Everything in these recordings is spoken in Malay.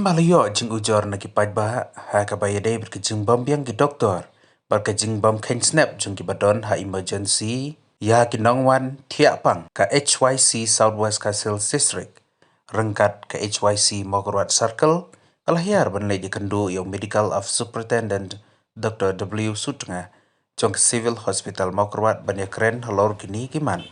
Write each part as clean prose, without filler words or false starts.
Malayo jing ujor na kipad ba ha kabayade berkejing bom biang ki doktor berkejing bom kain snap jung ki badon ha emergency ya kinongwan tiapang ka HYC Southwest Castle District rengkat ka HYC Mogorwat Circle kalahiar benlai di kendu yang medical of superintendent Dr. W. Sutnga jong civil hospital Mogorwat banyakren halor kini kiman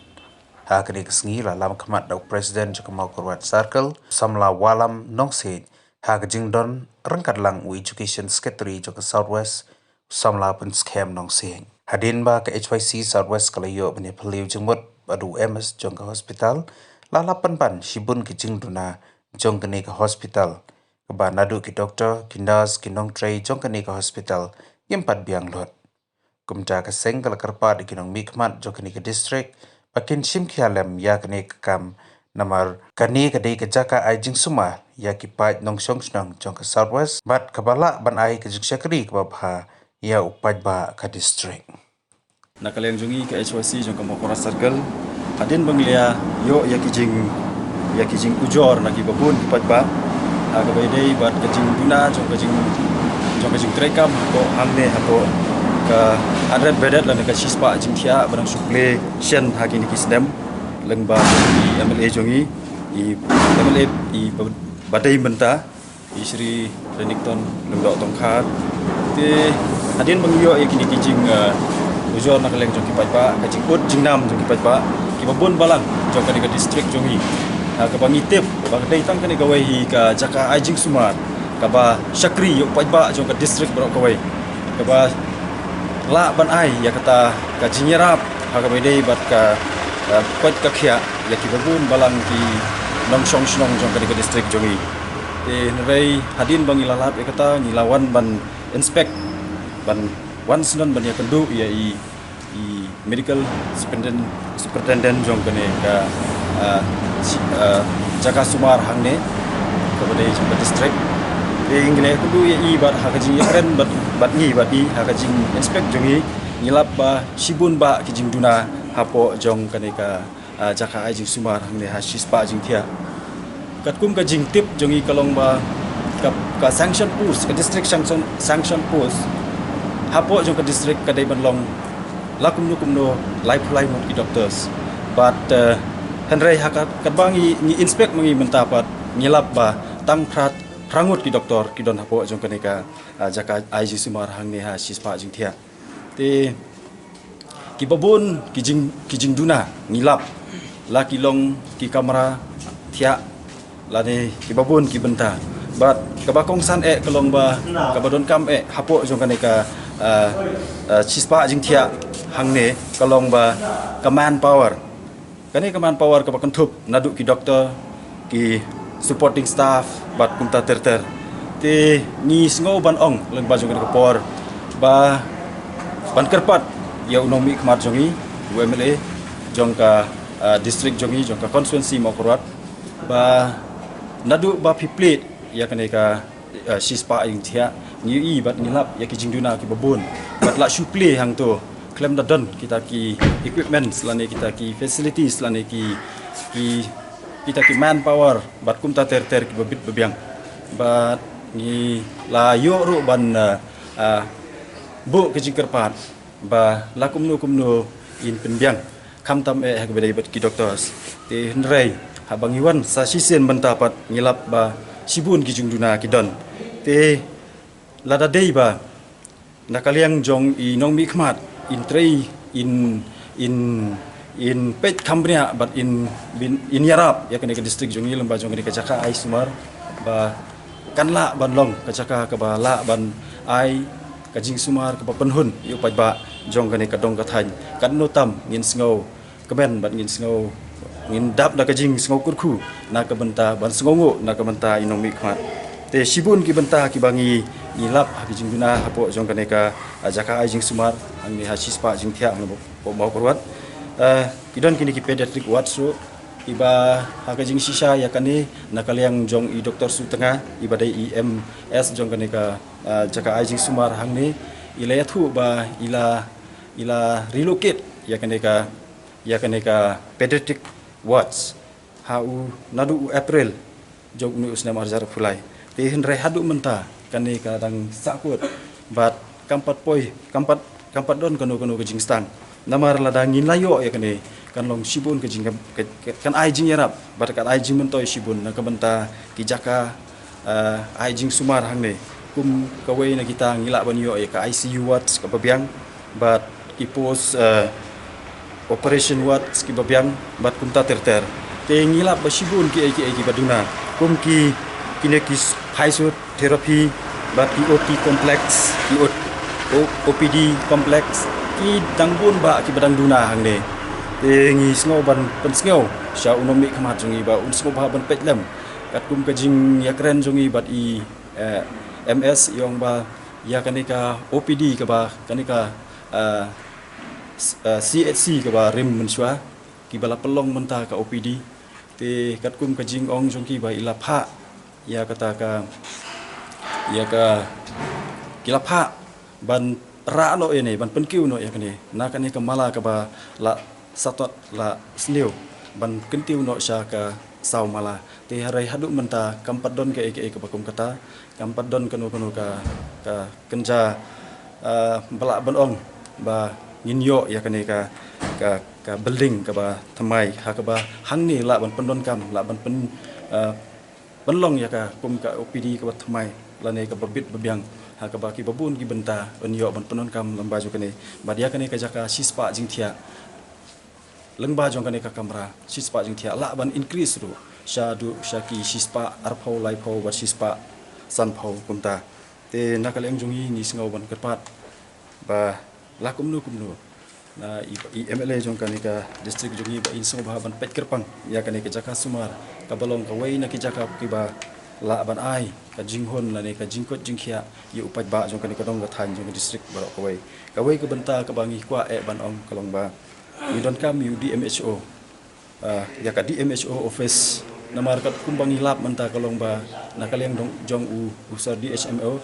ha kini kesengi lalam kemat dok presiden jong Mogorwat Circle samla walam nongse ha kejing don rengkat lang u education secretary jong Southwest samla pun scam nongse hadin ba ke HYC Southwest kalayo bani peliu jengmut adu MS jong ke hospital lalapan pan shibun kejing duna jong kini ke hospital keba nadu ki doktor ki nurse ki nong tray jong kini ke hospital yempat biang lot kumja ke seng kala kerpa di kinong mikmat jong kini ke district bakin shim kialem ya kini ke kam namar kani kadai kejaka ai jing suma ya kipat nong song snong jong ke Southwest bat kabala ban ai ke syakri ke babha ya upaj ba ke district nakaliang jungi ke HYC jong ke Mogorwat Circle hadin banglia yo ya kijing ujor na kibabun kipat ba aga baydai bat kijing duna jong kijing trekam ko hamne hapo ka adret bedat lan ka sispa jing thia barang suple shen hakini kisdem lengba i MLA jongi i MLA i badai benta i Sri Renington lengdok tongkhat te hadin bangyo i kini kijing ujor nak leng jong kipat ba kijing ut jingnam jong kipat ba kibabun balang jong ka district jongi ka bangitip ba dai tang kani gawai hi ka jaka ajing sumar ka ba syakri yo pat ba jong ka district bro kawai ka ba la ban ai ya kata ka jinyarap ha ka dai bat ka pat ka khia ya kibabun balang ki nong song snong jong ka district jongi te rei hadin bang ilalap ya kata nilawan ban inspect ban once non ban ya kendu ya i medical superintendent jong kene ka jaka sumar hangne kepada jong district e ingne kendu ya i bat hakajing yakren bat ngi bat i hakajing inspect jongi ngilap ba sibun ba kijing duna hapo jong kene ka jaka ajing sumar hangne ha sispa jing thia katkum ka jing tip jongi kalong ba ka sanction post ka district sanction post hapo jong ka district kadai banlong lakum no life mot ki doctors but henrei hakat katbangi ni inspect mangi mentapat ngilap ba tang prangut ki doktor ki don hapo jong kene ka jaka IG sumar hang ne ha sispa jing thia te ki babun kijing duna ngilap la ki long ki kamera thia la ne ki babun ki benta but kabakong san kalong ba kabadon kam hapo jong kene ka sispa jing thia hangne kalong ba command power kani command power ka bakan thup nadu ki doktor ki supporting staff bat kunta terter te ni sngo ban ong leng ba jong ka por ba ban kerpat ya unong mi kmat jongi UMLA jong ka district jongi jong ka constituency Mogorwat ba nadu ba piplet ya kani ka sispa ing thia ni i bat ngilap ya ki jingduna ki babun bat la suple hang tu klem dadon kita ki equipment selane kita ki facilities selane ki kita ki manpower bat kumta ter ki babit babiang bat ni la yo ru ban bu ki jingkerpat ba la kumno in penbiang kam tam ha bedai bat ki doctors te nrei habangiwan sa sisen mentapat ngilap ba sibun ki jingduna ki don te lada dei ba nakaliang jong i nong mi khmat in tray in pet kambria but in yarap ya kene ke district jong ilem ba jong kene ke jaka ai sumar ba kanla ban long ke jaka ke ba la ban ai ka jing sumar ke ba penhun yu pat ba jong kene ke dong ka than kan no tam ngin sngo keben bat ngin sngo ngin dap da ka jing sngo kurku na ka benta ban sngongo na ka benta inong mi khmat te sibun ki benta ki bangi ilap ha jing duna hapo jong kane ka jaka ai jing sumar ang ni ha sispa jing thia ang bo Mogorwat kidon kini ki pediatric ward so iba ha ka jing sisa ya kane nakaliang jong i doktor su tengah iba dai EMS jong kane ka jaka ai jing sumar hang ni ila thu ba ila relocate ya kane ka pediatric wards ha u nadu April jog uni usna marjar fulai te henre hadu menta kani kadang sakut bat kampat poi kampat don kanu ke jing stang namar la dangin layo ya kani kan long sibun ke jing kan ai jing yarap bat kan ai jing mentoi sibun na kabenta ki jaka ai jing sumar hang ne kum kawai na kita ngilak ban yo ya ka ICU wards ka babiang bat ki pos operation wards ki babiang bat kum ta ter te ngilap ba sibun ki baduna kum ki kine ki physiotherapy bat ki OT complex ki OPD complex ki dangbun ba ki badang duna hang ne te ngi sngo ban pen sngo sha unomi khamat jungi ba un sngo ba ban petlem kat kum ka jing ya kren jungi bat i MS yong ba ya kanika OPD ka ba kanika CHC ka ba rim menswa ki bala pelong menta ka OPD te kat kum ka jing ong jungi ba ila pha ya kata ka ya ka kila pha ban ra no ene ban penkiu no ya kani na kani ka mala ka ba la satot la sneu ban kentiu no sha ka sau mala te harai hadu menta kampat don ke ka bakum kata kampat don kanu ka kenja bala ban ong ba ngin yo ya kani ka building ka ba thamai ha ka ba hang ni la ban pendon kam la ban pen banlong ya ka kum ka OPD ka ba thamai la ne ka babit babiang ha ka ba ki babun ki benta on yo ban penon kam lamba jo kane ba dia kane ka jaka sispa jingthia lengba jong kane ka kamera sispa jingthia la ban increase ru sha ki sispa arpho laipho ba sispa sanpho kumta te nakaleng jongi ni singau ban kerpat ba la kumnu na i MLA jong kane ka district jongi ba insong ba ban pet kerpang ya kane ka jaka sumar ka balong ka wei na ki jaka ki ba la ban ai ka jinghon la ne ka jingkot jingkhia yu upat ba jong kani kadong ga than jong district barok kawai ka benta ka bangi kwa ban ong kalong ba we don't come you DMHO ya ka DMHO office namar kat kumbangi lap menta kalong ba nakaliang dong jong usar DHMO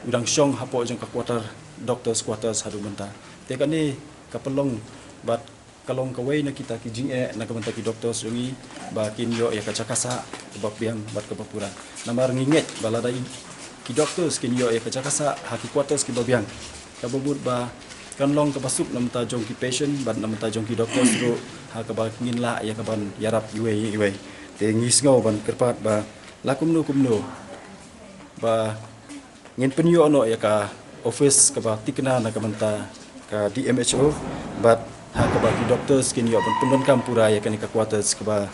udang syong hapo jong ka quarter doctors quarters hadu menta te kani ka pelong bat kalong kawai na kita ki jing na kabanta ki doctors jongi ba kin yo ya ka cakasa ba biang bat ka papura namar nginget balada ki doctors kin yo ya ka cakasa haki quarters ki babiang ka bubut ba kan long ka basup nam ta jong ki patient ban nam ta jong ki doctors ro ha ka ba ngin la ya ka ban yarap iwe te ngis ngau ban kerpat ba la kumno ba ngin penyo no ya ka office ka ba tikna na kabanta ka DMHO bat ha ka ba ki doctors kin yo ban penon kam pura ya kan ka quarters ka ba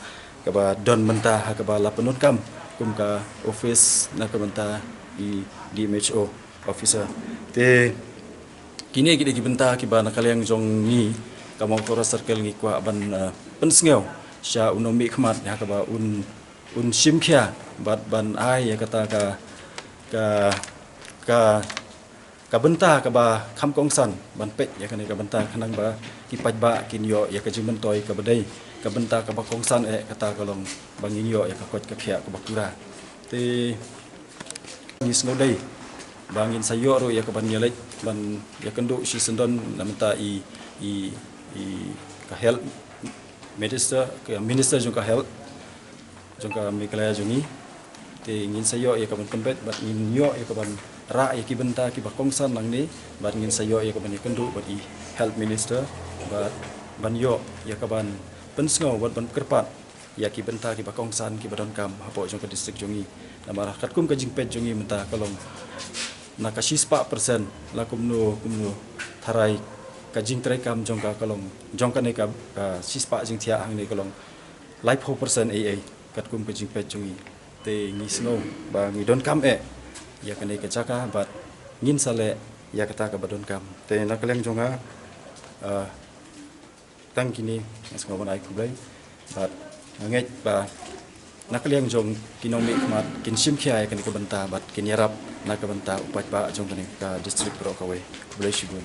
don menta ha ka ba la penon kam kum ka office na ka benta di DMHO officer te kini kita ki benta ki ba nakaliang jong ni ka mo tora circle ngi kwa ban pensngeu sha unomi khmat ha ka ba un simkhia bat ban ai ya kata ka benta ka ba kham kong san ban pet ya kan ka benta khanang ba ki paj ba kin yo ya ka jimen toy ka badai ka benta ka ba kong san kata kalong bangin yo ya ka kot ka khia ka bakura te ngis ngodai bangin sayo ro ya ka ban yelek ban ya kendu si sendon namenta i ka health minister jong ka health jong ka miklaya jongi te ngin sayo ya ka ban kembet bat ngin yo ya ka ban ra ya ki benta ki bakong san lang ni bat ngin sayo ya ka ban kendu bat i health minister bat ban yo ya ka ban pensngau bat ban kerpat ya ki benta ki bakong san ki badon kam hapo jong ka district jongi namarah kat kum ka jingpet jongi menta kalong nakasispa persen la kumno tharai ka jing trai kam jong ka kalong jong ka ne ka sispa jing thia hang ne kalong life 4% kat kum ka jingpet jongi te ngisno ba ngidon kam ya kane ka chaka bat ngin sale ya kata ka badon kam te nakaleng jonga tang kini ngasngo ban ai kublai bat nget ba nakaliang jong kinomi khmat kin simkhia ya kane ka benta bat kin yarap na ka benta upat ba jong kane ka district ro kawai kublai shibun